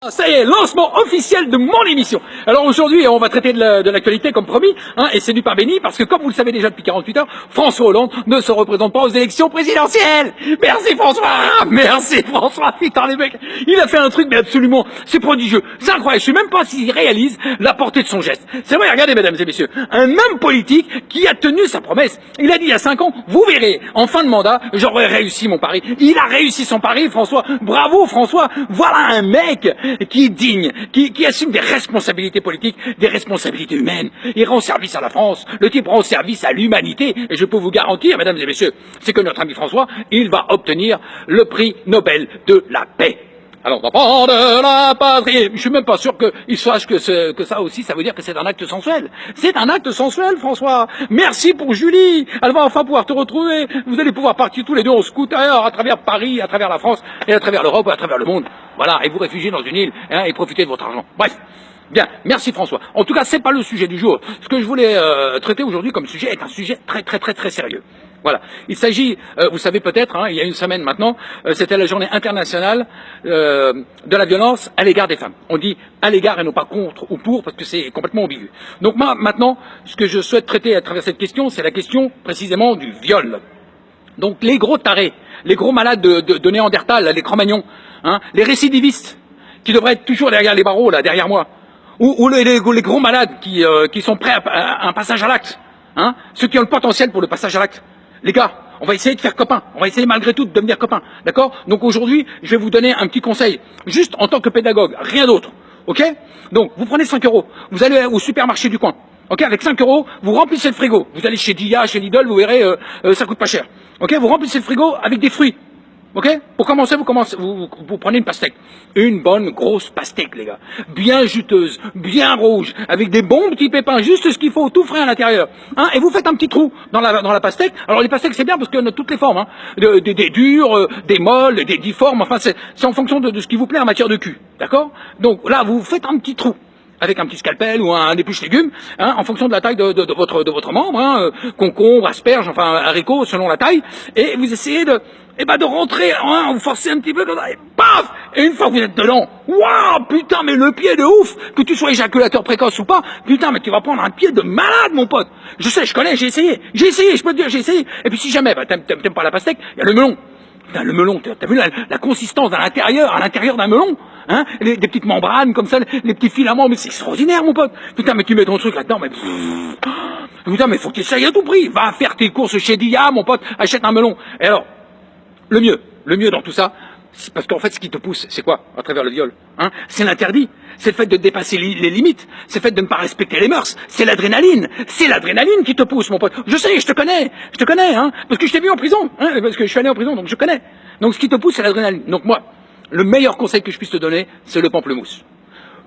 Ça y est, lancement officiel de mon émission. Alors aujourd'hui, on va traiter de l'actualité comme promis, et c'est du pain béni, parce que comme vous le savez déjà depuis 48 heures, François Hollande ne se représente pas aux élections présidentielles. Merci François, putain les mecs, il a fait un truc mais absolument, c'est prodigieux, c'est incroyable, je sais même pas s'il réalise la portée de son geste. C'est vrai, regardez mesdames et messieurs, un homme politique qui a tenu sa promesse. Il a dit il y a 5 ans, vous verrez, en fin de mandat, j'aurai réussi mon pari. Il a réussi son pari, François, bravo François, voilà un mec qui est digne, qui assume des responsabilités politiques, des responsabilités humaines. Il rend service à la France, le type rend service à l'humanité, et je peux vous garantir, mesdames et messieurs, c'est que notre ami François, il va obtenir le prix Nobel de la paix. Alors, d'enfant de la patrie, je suis même pas sûr qu'il sache que ça aussi, ça veut dire que c'est un acte sensuel. C'est un acte sensuel, François. Merci pour Julie. Elle va enfin pouvoir te retrouver. Vous allez pouvoir partir tous les deux en scooter à travers Paris, à travers la France, et à travers l'Europe, et à travers le monde. Voilà, et vous réfugier dans une île, et profiter de votre argent. Bref. Bien, merci François. En tout cas, c'est pas le sujet du jour. Ce que je voulais traiter aujourd'hui comme sujet est un sujet très sérieux. Voilà. Il s'agit, vous savez peut-être, il y a une semaine maintenant, c'était la journée internationale de la violence à l'égard des femmes. On dit à l'égard et non pas contre ou pour, parce que c'est complètement ambigu. Donc moi, maintenant, ce que je souhaite traiter à travers cette question, c'est la question précisément du viol. Donc les gros tarés, les gros malades de Néandertal, les Cro-Magnons, les récidivistes, qui devraient être toujours derrière les barreaux, là, derrière moi, ou les gros malades qui sont prêts à un passage à l'acte, ceux qui ont le potentiel pour le passage à l'acte. Les gars, on va essayer de faire copains, on va essayer malgré tout de devenir copains, d'accord? Donc aujourd'hui, je vais vous donner un petit conseil, juste en tant que pédagogue, rien d'autre, ok? Donc vous prenez 5 €, vous allez au supermarché du coin, ok? Avec 5 €, vous remplissez le frigo, vous allez chez Dia, chez Lidl, vous verrez, ça coûte pas cher, ok? Vous remplissez le frigo avec des fruits. Ok? Pour commencer, vous prenez une pastèque. Une bonne grosse pastèque, les gars. Bien juteuse, bien rouge, avec des bons petits pépins, juste ce qu'il faut, tout frais à l'intérieur. Et vous faites un petit trou dans la pastèque. Alors les pastèques, c'est bien parce qu'il y en a toutes les formes, des dures, des molles, des difformes, enfin c'est en fonction de ce qui vous plaît en matière de cul. D'accord? Donc là, vous faites un petit trou avec un petit scalpel ou un épluche légumes, en fonction de la taille de votre membre, concombre, asperge, enfin haricot, selon la taille, et vous essayez de rentrer, vous forcez un petit peu comme ça, et paf! Et une fois que vous êtes dedans, waouh, putain, mais le pied de ouf! Que tu sois éjaculateur précoce ou pas, putain, mais tu vas prendre un pied de malade, mon pote! Je sais, je connais, j'ai essayé, je peux te dire, j'ai essayé. Et puis si jamais, t'aimes pas la pastèque, il y a le melon. Putain, le melon, t'as vu la consistance à l'intérieur d'un melon? Des petites membranes comme ça, les petits filaments, mais c'est extraordinaire, mon pote. Putain, mais tu mets ton truc là-dedans, mais putain, mais faut que tu essayes à tout prix. Va faire tes courses chez Dia, mon pote, achète un melon. Et alors, le mieux dans tout ça, c'est parce qu'en fait, ce qui te pousse, c'est quoi, à travers le viol? C'est l'interdit. C'est le fait de dépasser les limites. C'est le fait de ne pas respecter les mœurs. C'est l'adrénaline. C'est l'adrénaline qui te pousse, mon pote. Je sais, je te connais, parce que je t'ai vu en prison, parce que je suis allé en prison, donc je connais. Donc ce qui te pousse, c'est l'adrénaline. Donc moi, le meilleur conseil que je puisse te donner, c'est le pamplemousse.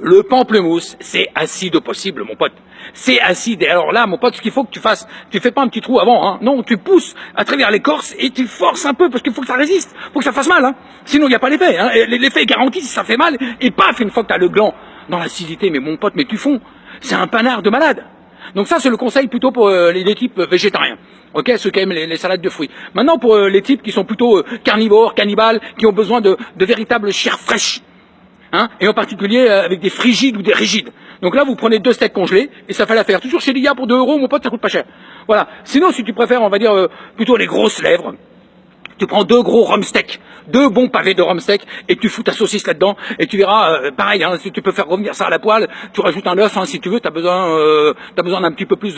Le pamplemousse, c'est acide au possible, mon pote. C'est acide. Et alors là, mon pote, ce qu'il faut que tu fasses, tu fais pas un petit trou avant, Non, tu pousses à travers l'écorce et tu forces un peu parce qu'il faut que ça résiste, faut que ça fasse mal, Sinon, il n'y a pas l'effet, L'effet est garanti si ça fait mal. Et paf, une fois que tu as le gland dans l'acidité, mais mon pote, mais tu fonds. C'est un panard de malade. Donc ça, c'est le conseil plutôt pour les types végétariens. Ok, ceux qui aiment les salades de fruits. Maintenant, pour les types qui sont plutôt carnivores, cannibales, qui ont besoin de véritables chairs fraîches. Et en particulier avec des frigides ou des rigides. Donc là, vous prenez 2 steaks congelés et ça fait l'affaire. Toujours chez Liga pour 2 €, mon pote, ça coûte pas cher. Voilà. Sinon, si tu préfères, on va dire plutôt les grosses lèvres, tu prends 2 gros rhum steak, 2 bons pavés de rhum steak et tu fous ta saucisse là-dedans et tu verras, pareil, si tu peux faire revenir ça à la poêle, tu rajoutes un œuf, si tu veux, t'as besoin d'un petit peu plus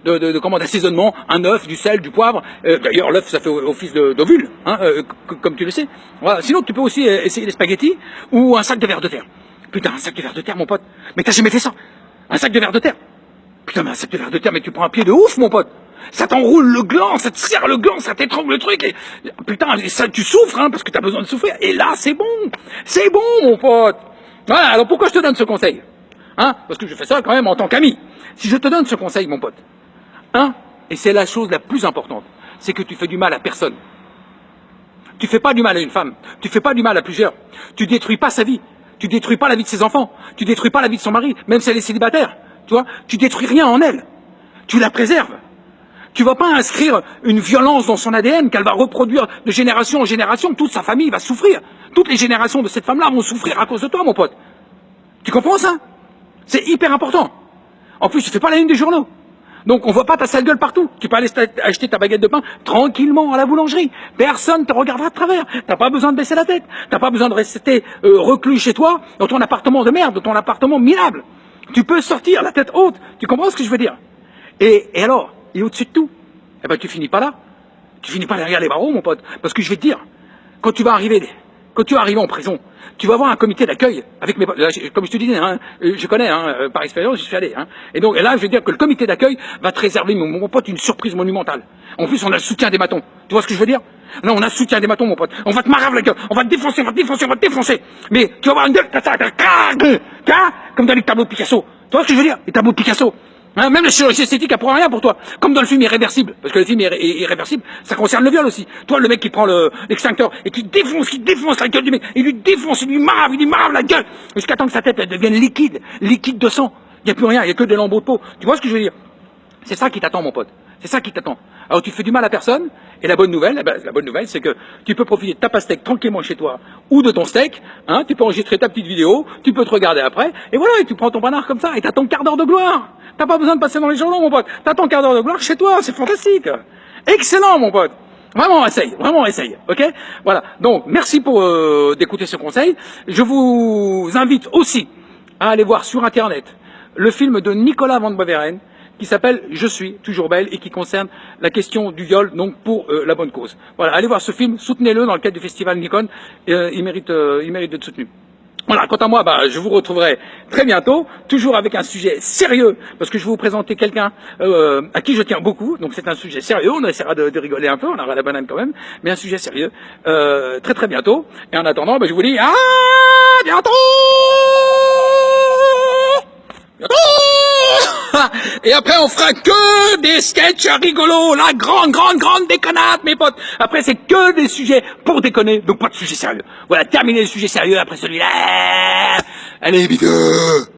d'assaisonnement, un œuf, du sel, du poivre. D'ailleurs, l'œuf, ça fait office d'ovule, comme tu le sais. Voilà. Sinon, tu peux aussi essayer des spaghettis ou un sac de vers de terre. Putain, un sac de vers de terre, mon pote. Mais t'as jamais fait ça? Un sac de vers de terre? Putain, mais un sac de vers de terre, mais tu prends un pied de ouf, mon pote. Ça t'enroule le gland, ça te serre le gland, ça t'étrangle le truc. Et, putain, ça, tu souffres, parce que t'as besoin de souffrir. Et là, c'est bon, mon pote. Voilà, alors pourquoi je te donne ce conseil? Parce que je fais ça quand même en tant qu'ami. Si je te donne ce conseil, mon pote, et c'est la chose la plus importante, c'est que tu fais du mal à personne. Tu fais pas du mal à une femme, tu fais pas du mal à plusieurs. Tu détruis pas sa vie, tu détruis pas la vie de ses enfants, tu détruis pas la vie de son mari, même si elle est célibataire. Tu vois, tu détruis rien en elle, tu la préserves. Tu vas pas inscrire une violence dans son ADN qu'elle va reproduire de génération en génération. Toute sa famille va souffrir. Toutes les générations de cette femme-là vont souffrir à cause de toi, mon pote. Tu comprends ça? C'est hyper important. En plus, tu fais pas la une des journaux. Donc, on voit pas ta sale gueule partout. Tu peux aller acheter ta baguette de pain tranquillement à la boulangerie. Personne te regardera de travers. T'as pas besoin de baisser la tête. T'as pas besoin de rester reclus chez toi, dans ton appartement de merde, dans ton appartement minable. Tu peux sortir la tête haute. Tu comprends ce que je veux dire? Et alors, et au-dessus de tout, eh ben, tu finis pas là. Tu finis pas derrière les barreaux, mon pote. Parce que je vais te dire, quand tu vas arriver en prison, tu vas avoir un comité d'accueil avec mes, comme je te disais, hein, je connais, hein, par expérience, j'y suis allé, hein. Et donc, là, je vais dire que le comité d'accueil va te réserver, mon pote, une surprise monumentale. En plus, on a le soutien des matons. Tu vois ce que je veux dire? Non, on a le soutien des matons, mon pote. On va te marave la gueule. On va te défoncer, on va te défoncer, on va te défoncer. Mais, tu vas avoir une gueule comme ça, comme dans les tableaux de Picasso. Tu vois ce que je veux dire? Les tableaux de Picasso. Hein, même la chirurgie esthétique, elle prend rien pour toi. Comme dans le film Irréversible. Parce que le film est irréversible, ça concerne le viol aussi. Toi, le mec qui prend l'extincteur et qui défonce la gueule du mec. Il lui défonce, il lui marave la gueule. Jusqu'à temps que sa tête, elle devienne liquide de sang. Il n'y a plus rien, il n'y a que des lambeaux de peau. Tu vois ce que je veux dire? C'est ça qui t'attend, mon pote. C'est ça qui t'attend. Alors, tu fais du mal à personne. Et la bonne nouvelle, c'est que tu peux profiter de ta pastèque tranquillement chez toi ou de ton steak. Hein, tu peux enregistrer ta petite vidéo, tu peux te regarder après. Et voilà, et tu prends ton panard comme ça et t'as ton quart d'heure de gloire. T'as pas besoin de passer dans les journaux, mon pote. T'as ton quart d'heure de gloire chez toi. C'est fantastique. Excellent, mon pote. Vraiment, essaye, ok? Voilà. Donc, merci pour d'écouter ce conseil. Je vous invite aussi à aller voir sur Internet le film de Nicolas Van Beveren qui s'appelle « Je suis toujours belle » et qui concerne la question du viol, donc pour la bonne cause. Voilà, allez voir ce film, soutenez-le dans le cadre du festival Nikon, il mérite d'être soutenu. Voilà, quant à moi, je vous retrouverai très bientôt, toujours avec un sujet sérieux, parce que je vais vous présenter quelqu'un à qui je tiens beaucoup, donc c'est un sujet sérieux, on essaiera de rigoler un peu, on aura la banane quand même, mais un sujet sérieux, très bientôt. Et en attendant, je vous dis à bientôt. Et après, on fera que des sketchs rigolos, la grande déconnade, mes potes. Après, c'est que des sujets pour déconner, donc pas de sujets sérieux. Voilà, terminez le sujet sérieux après celui-là. Allez, vite.